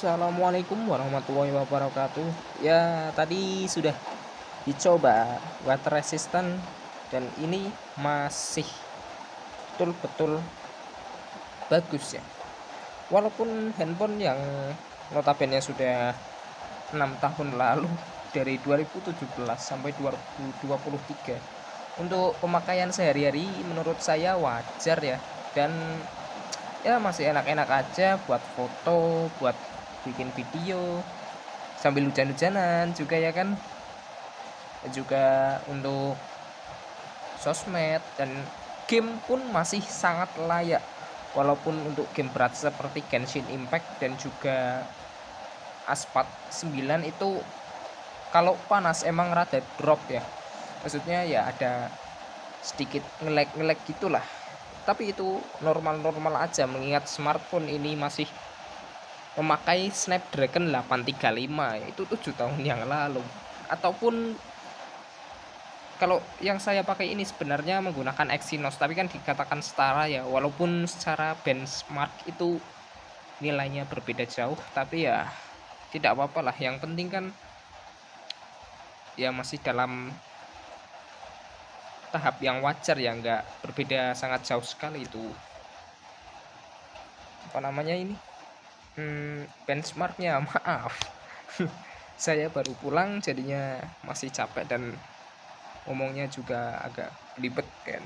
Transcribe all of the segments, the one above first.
Assalamualaikum warahmatullahi wabarakatuh. Ya, tadi sudah dicoba water resistant dan ini masih betul-betul bagus ya. Walaupun handphone yang notabene sudah 6 tahun lalu dari 2017 sampai 2023 untuk pemakaian sehari-hari menurut saya wajar ya, dan ya masih enak-enak aja buat foto, buat bikin video sambil hujan-hujanan juga ya kan, juga untuk sosmed, dan game pun masih sangat layak. Walaupun untuk game berat seperti Genshin Impact dan juga Asphalt 9 itu kalau panas emang rada drop ya, maksudnya ya ada sedikit ngelag gitulah, tapi itu normal-normal aja mengingat smartphone ini masih memakai Snapdragon 835, itu 7 tahun yang lalu. Ataupun kalau yang saya pakai ini sebenarnya menggunakan Exynos, tapi kan dikatakan setara ya, walaupun secara benchmark itu nilainya berbeda jauh, tapi ya tidak apa-apa lah, yang penting kan ya masih dalam tahap yang wajar ya, nggak berbeda sangat jauh sekali itu apa namanya ini, benchmarknya. Maaf, saya baru pulang jadinya masih capek dan ngomongnya juga agak belibet kan.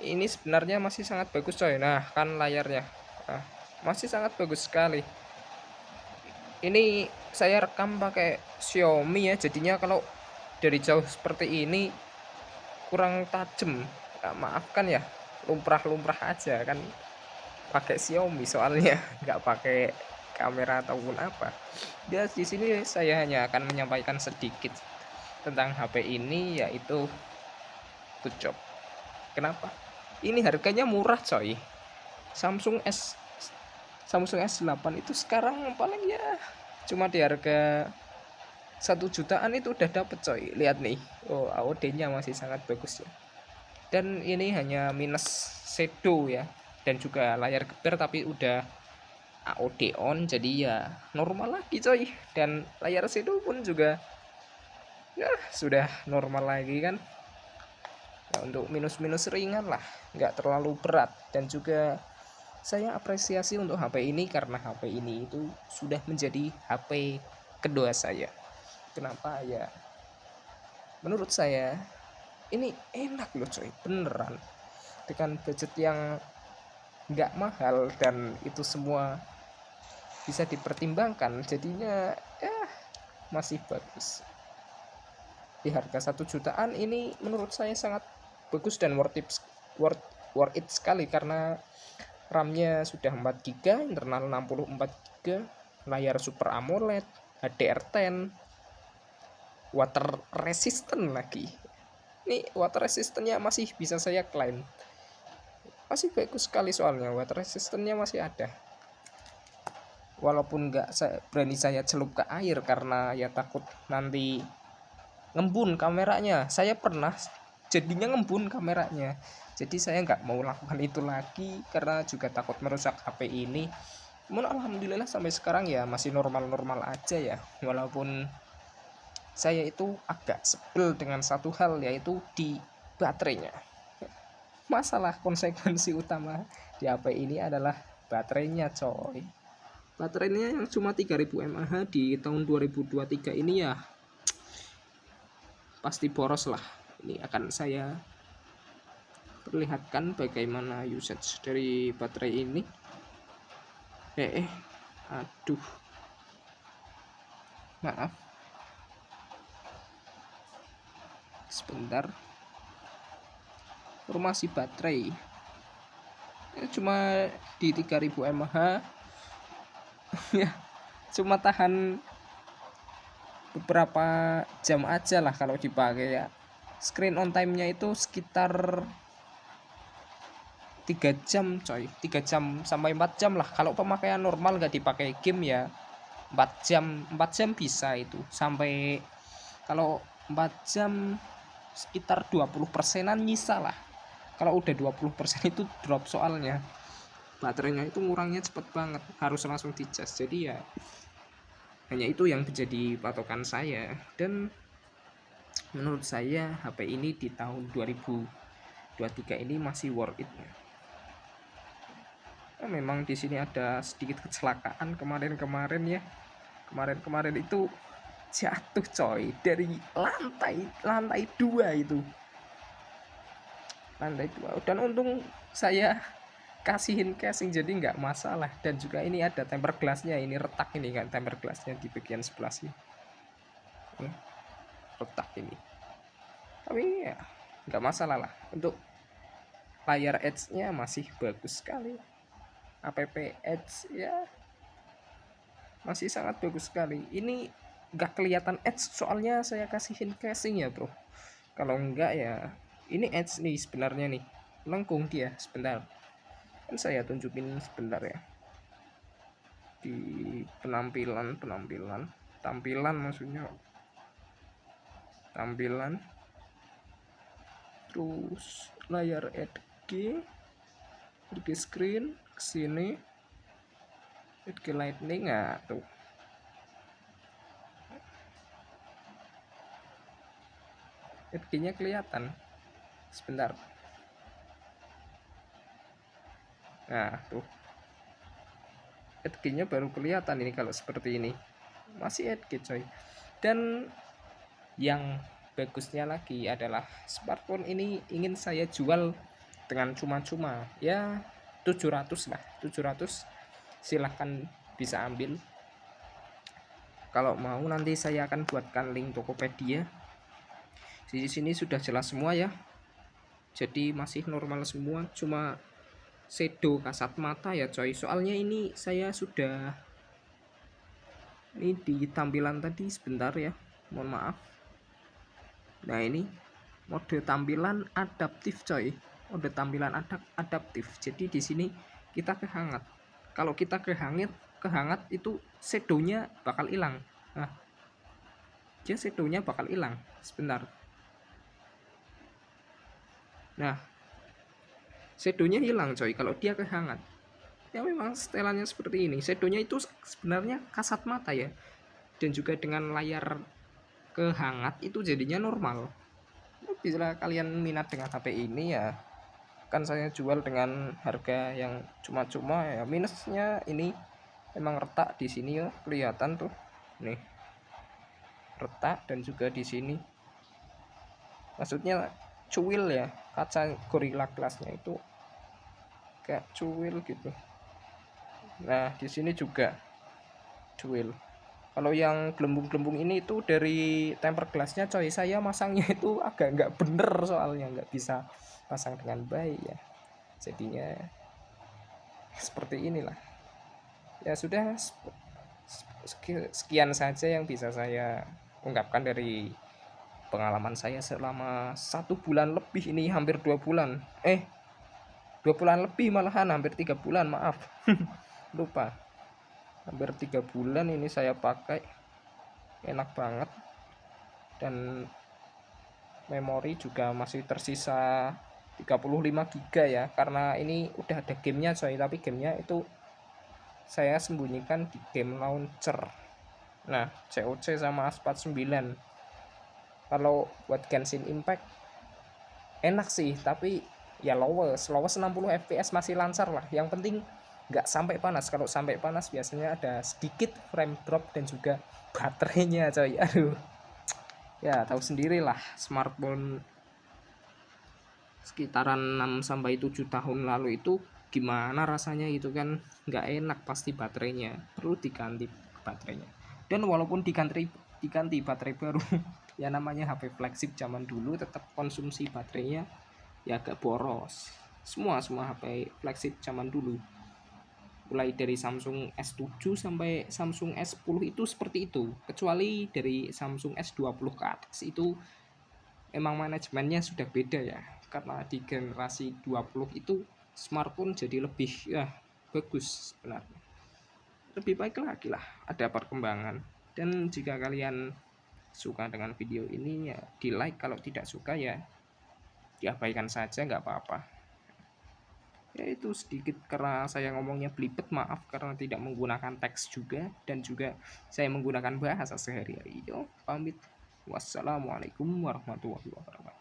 Ini sebenarnya masih sangat bagus coy. Nah kan layarnya, nah, masih sangat bagus sekali. Ini saya rekam pakai Xiaomi ya, jadinya kalau dari jauh seperti ini kurang tajam, nah, maafkan ya, lumrah-lumrah aja kan, pakai Xiaomi soalnya nggak pakai kamera ataupun apa. Ya di sini saya hanya akan menyampaikan sedikit tentang HP ini, yaitu good job. Kenapa? Ini harganya murah coy. Samsung S Samsung S8 itu sekarang paling ya cuma di harga 1 jutaan itu udah dapet coy. Lihat nih, oh AOD-nya masih sangat bagus ya. Dan ini hanya minus shadow ya, dan juga layar geber, tapi udah AOD on, jadi ya normal lagi coy. Dan layar shadow pun juga ya sudah normal lagi kan. Nah, untuk minus-minus ringan lah, nggak terlalu berat. Dan juga saya apresiasi untuk HP ini karena HP ini itu sudah menjadi HP kedua saya. Kenapa ya? Menurut saya ini enak loh coy, beneran. Dengan budget yang nggak mahal dan itu semua bisa dipertimbangkan, jadinya ya masih bagus. Di harga 1 jutaan ini menurut saya sangat bagus dan worth it sekali, karena RAM-nya sudah 4 GB, internal 64 GB, layar Super AMOLED, HDR10, water resistant lagi. Ini water resistantnya masih bisa saya klaim, masih bagus sekali, soalnya water resistantnya masih ada. Walaupun nggak berani saya celup ke air karena ya takut nanti ngembun kameranya. Saya pernah jadinya ngembun kameranya, jadi saya nggak mau lakukan itu lagi karena juga takut merusak HP ini. Namun alhamdulillah sampai sekarang ya masih normal-normal aja ya, walaupun saya itu agak sebel dengan satu hal, yaitu di baterainya. Masalah konsekuensi utama di HP ini adalah baterainya coy. Baterainya yang cuma 3000 mAh di tahun 2023 ini ya pasti boros lah. Ini akan saya perlihatkan bagaimana usage dari baterai ini. Aduh, maaf, sebentar. Informasi baterai cuma di 3000 mAh ya, cuma tahan beberapa jam aja lah kalau dipakai ya. Screen on time-nya itu sekitar 3 jam coy, 3 jam sampai 4 jam lah. Kalau pemakaian normal nggak dipakai game ya 4 jam bisa itu. Sampai kalau 4 jam sekitar 20%-an nyisa lah. Kalau udah 20% itu drop soalnya. baterainya itu ngurangnya cepet banget, harus langsung dicas. Jadi ya hanya itu yang menjadi patokan saya, dan menurut saya HP ini di tahun 2023 ini masih worth it. Nah, memang di sini ada sedikit kecelakaan kemarin-kemarin ya. Kemarin-kemarin itu jatuh coy dari lantai 2 itu. Lantai 2, dan untung saya kasihin casing jadi nggak masalah. Dan juga ini ada tempered glassnya, ini retak ini kan tempered glassnya di bagian sebelah sini. Retak ini. Tapi ya nggak masalah lah. Untuk layar edge-nya masih bagus sekali. App edge ya masih sangat bagus sekali. Ini nggak kelihatan edge soalnya saya kasihin casing ya bro. Kalau enggak ya ini edge nih sebenarnya nih, lengkung dia. Sebentar, kan saya tunjukin sebentar ya di tampilan maksudnya tampilan, terus layar edge screen kesini, edge lightning. Nah tuh edge-nya kelihatan sebentar. Nah tuh edge-nya baru kelihatan ini kalau seperti ini, masih edge coy. Dan yang bagusnya lagi adalah smartphone ini ingin saya jual dengan cuma-cuma ya 700 lah, 700 silahkan bisa ambil. Kalau mau nanti saya akan buatkan link Tokopedia. Di sini sudah jelas semua ya, jadi masih normal semua, cuma shadow kasat mata ya coy. Soalnya ini saya sudah ini di tampilan tadi sebentar ya, mohon maaf. Nah ini mode tampilan adaptif coy, mode tampilan adaptif. Jadi di sini kita kehangat. Kalau kita kehangat itu shadownya bakal hilang. Nah dia shadownya bakal hilang sebentar. Nah shadownya hilang coy kalau dia kehangat. Ya memang setelannya seperti ini. Shadownya itu sebenarnya kasat mata ya, dan juga dengan layar kehangat itu jadinya normal. Bila kalian minat dengan HP ini ya kan saya jual dengan harga yang cuma-cuma ya. Minusnya ini emang retak di sini ya, kelihatan tuh nih retak, dan juga di sini maksudnya cuil ya, kaca Gorilla Glass-nya itu kayak cuil gitu. Nah di sini juga cuil. Kalau yang gelembung-gelembung ini itu dari tempered glassnya coy. Saya masangnya itu agak nggak bener soalnya nggak bisa pasang dengan baik ya. Jadinya seperti inilah. Ya sudah, sekian saja yang bisa saya ungkapkan dari pengalaman saya selama 1 bulan lebih ini, hampir 2 bulan. 2 bulan lebih malahan, hampir 3 bulan, maaf. Lupa. Hampir 3 bulan ini saya pakai, enak banget, dan memori juga masih tersisa 35 GB ya, karena ini udah ada gamenya coy, tapi gamenya itu saya sembunyikan di game launcher. Nah COC sama Asphalt 9. Kalau buat Genshin Impact enak sih, tapi ya lowes 60 fps masih lancar lah. Yang penting nggak sampai panas. Kalau sampai panas biasanya ada sedikit frame drop dan juga baterainya coy. Aduh ya tahu sendirilah, smartphone sekitaran 6-7 tahun lalu itu gimana rasanya, itu kan nggak enak, pasti baterainya perlu diganti baterainya. Dan walaupun diganti baterai baru ya namanya HP flagship zaman dulu, tetap konsumsi baterainya ya agak boros. Semua HP flagship zaman dulu, mulai dari Samsung S7 sampai Samsung S10 itu seperti itu, kecuali dari Samsung S20 ke atas itu emang manajemennya sudah beda ya, karena di generasi 20 itu smartphone jadi lebih ya bagus sebenarnya, lebih baik lagi lah, ada perkembangan. Dan jika kalian suka dengan video ini ya di like, kalau tidak suka ya diabaikan saja, nggak apa-apa. Ya itu sedikit karena saya ngomongnya belibet, maaf karena tidak menggunakan teks juga dan juga saya menggunakan bahasa sehari-hari. Yo, pamit. Wassalamualaikum warahmatullahi wabarakatuh.